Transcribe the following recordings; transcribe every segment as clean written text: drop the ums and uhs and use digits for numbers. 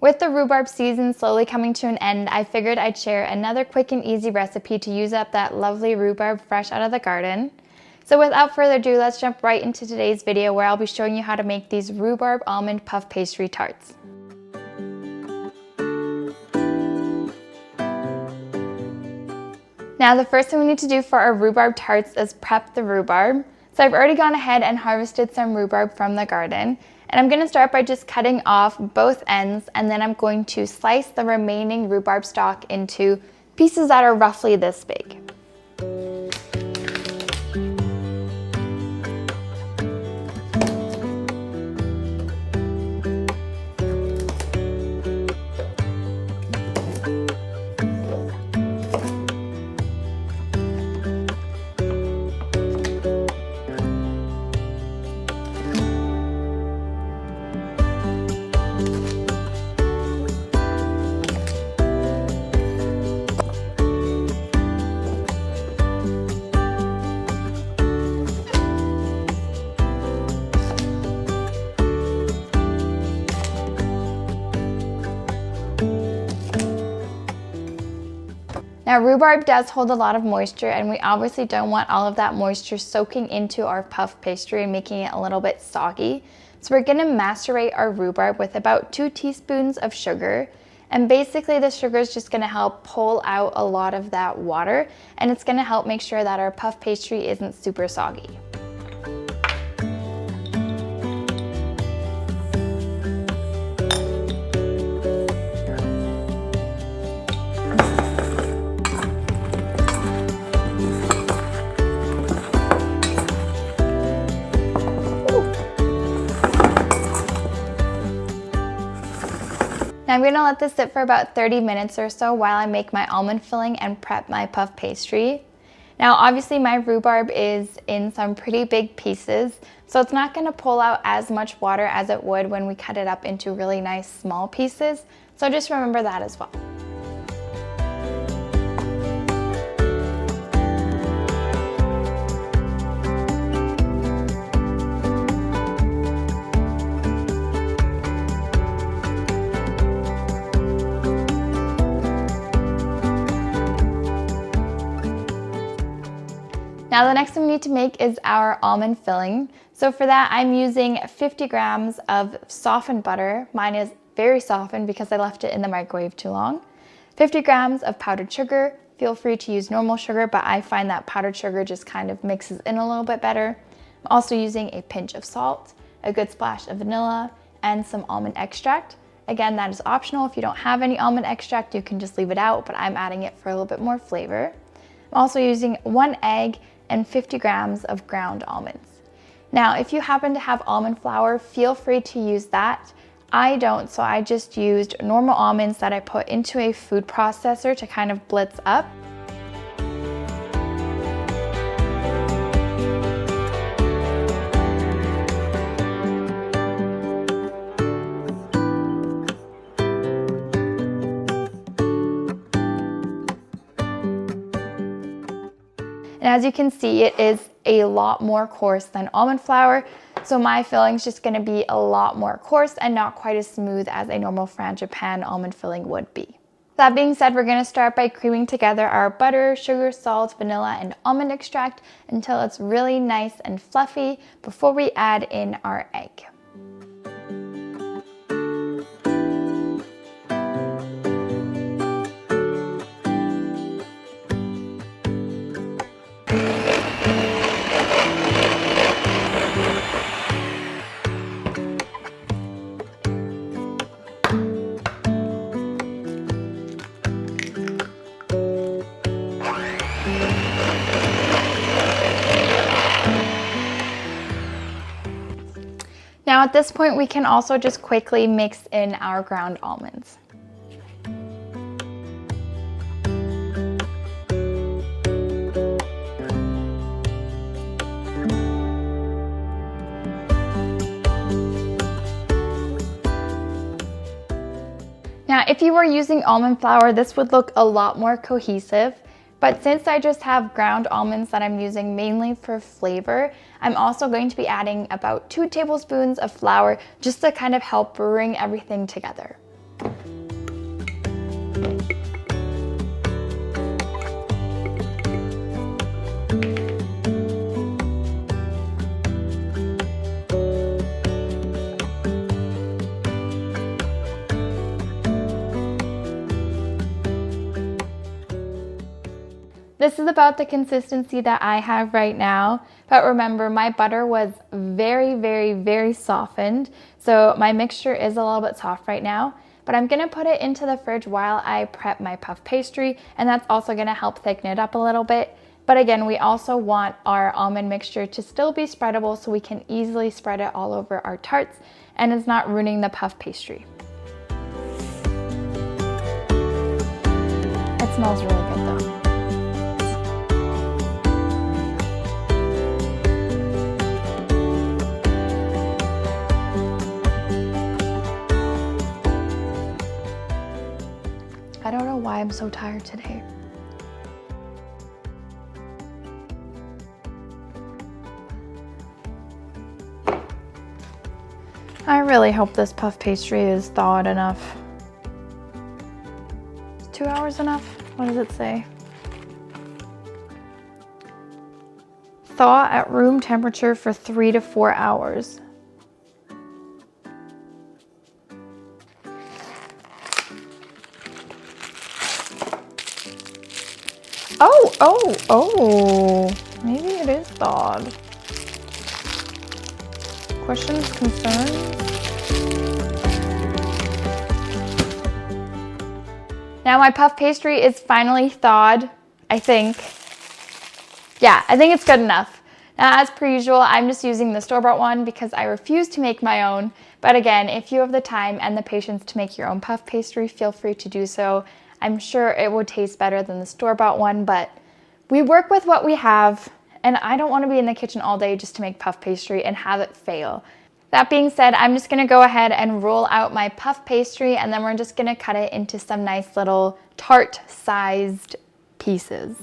With the rhubarb season slowly coming to an end, I figured I'd share another quick and easy recipe to use up that lovely rhubarb fresh out of the garden. So without further ado, let's jump right into today's video where I'll be showing you how to make these rhubarb almond puff pastry tarts. Now the first thing we need to do for our rhubarb tarts is prep the rhubarb. So I've already gone ahead and harvested some rhubarb from the garden. And I'm going to start by just cutting off both ends, and then I'm going to slice the remaining rhubarb stalk into pieces that are roughly this big. Now rhubarb does hold a lot of moisture, and we obviously don't want all of that moisture soaking into our puff pastry and making it a little bit soggy. So we're going to macerate our rhubarb with about 2 teaspoons of sugar. And basically the sugar is just going to help pull out a lot of that water, and it's going to help make sure that our puff pastry isn't super soggy. Now I'm going to let this sit for about 30 minutes or so while I make my almond filling and prep my puff pastry. Now obviously my rhubarb is in some pretty big pieces, so it's not going to pull out as much water as it would when we cut it up into really nice small pieces, so just remember that as well. Now the next thing we need to make is our almond filling. So for that I'm using 50 grams of softened butter. Mine is very softened because I left it in the microwave too long. 50 grams of powdered sugar. Feel free to use normal sugar, but I find that powdered sugar just kind of mixes in a little bit better. I'm also using a pinch of salt, a good splash of vanilla, and some almond extract. Again, that is optional. If you don't have any almond extract, you can just leave it out, but I'm adding it for a little bit more flavor. I'm also using 1 egg and 50 grams of ground almonds. Now, if you happen to have almond flour, feel free to use that. I don't, so I just used normal almonds that I put into a food processor to kind of blitz up. And as you can see, it is a lot more coarse than almond flour, so my filling is just going to be a lot more coarse and not quite as smooth as a normal frangipane almond filling would be. That being said, we're going to start by creaming together our butter, sugar, salt, vanilla, and almond extract until it's really nice and fluffy before we add in our egg. Now at this point, we can also just quickly mix in our ground almonds. Now, if you were using almond flour, this would look a lot more cohesive, but since I just have ground almonds that I'm using mainly for flavor, I'm also going to be adding about 2 tablespoons of flour just to kind of help bring everything together. This is about the consistency that I have right now, but remember my butter was very softened, so my mixture is a little bit soft right now, but I'm gonna put it into the fridge while I prep my puff pastry, and that's also gonna help thicken it up a little bit. But again, we also want our almond mixture to still be spreadable so we can easily spread it all over our tarts and it's not ruining the puff pastry. It smells really good though. I don't know why I'm so tired today. I really hope this puff pastry is thawed enough. Is 2 hours enough? What does it say? Thaw at room temperature for 3 to 4 hours. Oh, maybe it is thawed. Questions, concerns? Now my puff pastry is finally thawed, I think. Yeah, I think it's good enough. Now, as per usual, I'm just using the store-bought one because I refuse to make my own. But again, if you have the time and the patience to make your own puff pastry, feel free to do so. I'm sure it would taste better than the store-bought one, but we work with what we have, and I don't want to be in the kitchen all day just to make puff pastry and have it fail. That being said, I'm just going to go ahead and roll out my puff pastry, and then we're just going to cut it into some nice little tart-sized pieces.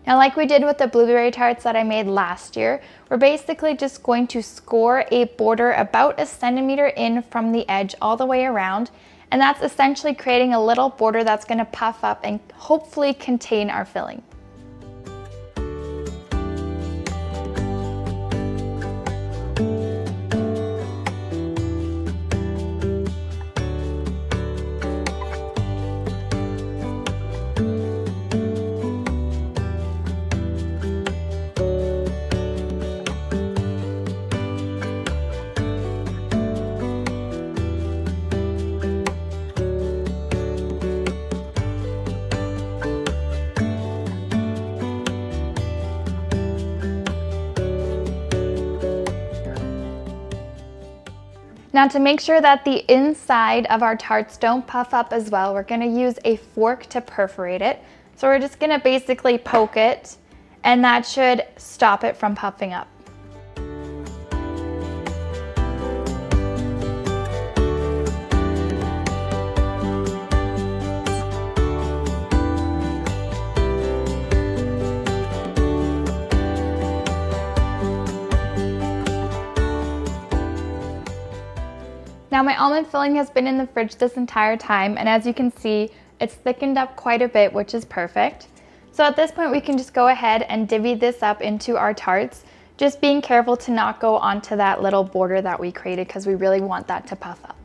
Now, like we did with the blueberry tarts that I made last year, we're basically just going to score a border about 1 centimeter in from the edge all the way around. And that's essentially creating a little border that's going to puff up and hopefully contain our filling. Now, to make sure that the inside of our tarts don't puff up as well, we're going to use a fork to perforate it. So we're just going to basically poke it, and that should stop it from puffing up. Now my almond filling has been in the fridge this entire time, and as you can see, it's thickened up quite a bit, which is perfect. So at this point we can just go ahead and divvy this up into our tarts, just being careful to not go onto that little border that we created because we really want that to puff up.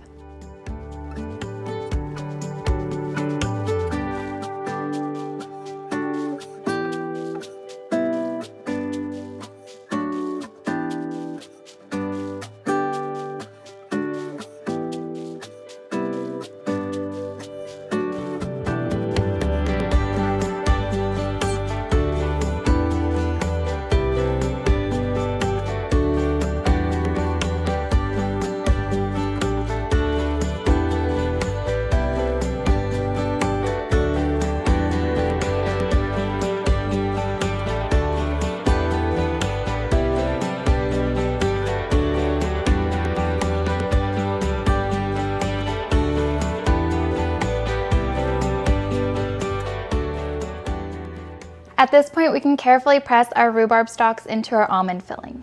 At this point, we can carefully press our rhubarb stalks into our almond filling.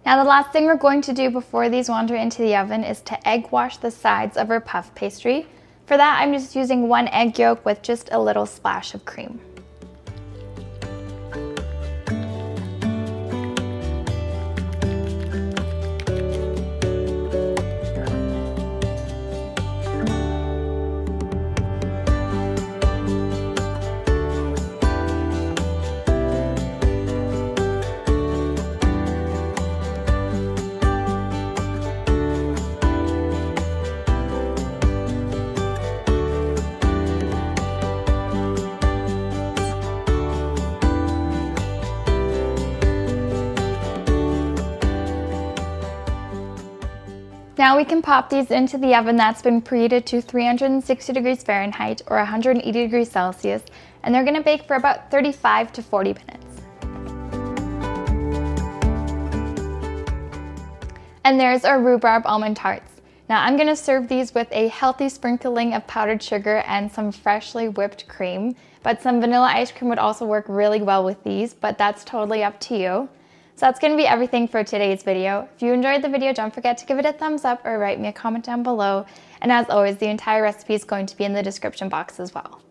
Now the last thing we're going to do before these wander into the oven is to egg wash the sides of our puff pastry. For that, I'm just using 1 egg yolk with just a little splash of cream. Now we can pop these into the oven that's been preheated to 360 degrees Fahrenheit or 180 degrees Celsius, and they're going to bake for about 35 to 40 minutes. And there's our rhubarb almond tarts. Now I'm going to serve these with a healthy sprinkling of powdered sugar and some freshly whipped cream, but some vanilla ice cream would also work really well with these, but that's totally up to you. So that's going to be everything for today's video. If you enjoyed the video, don't forget to give it a thumbs up or write me a comment down below. And as always, the entire recipe is going to be in the description box as well.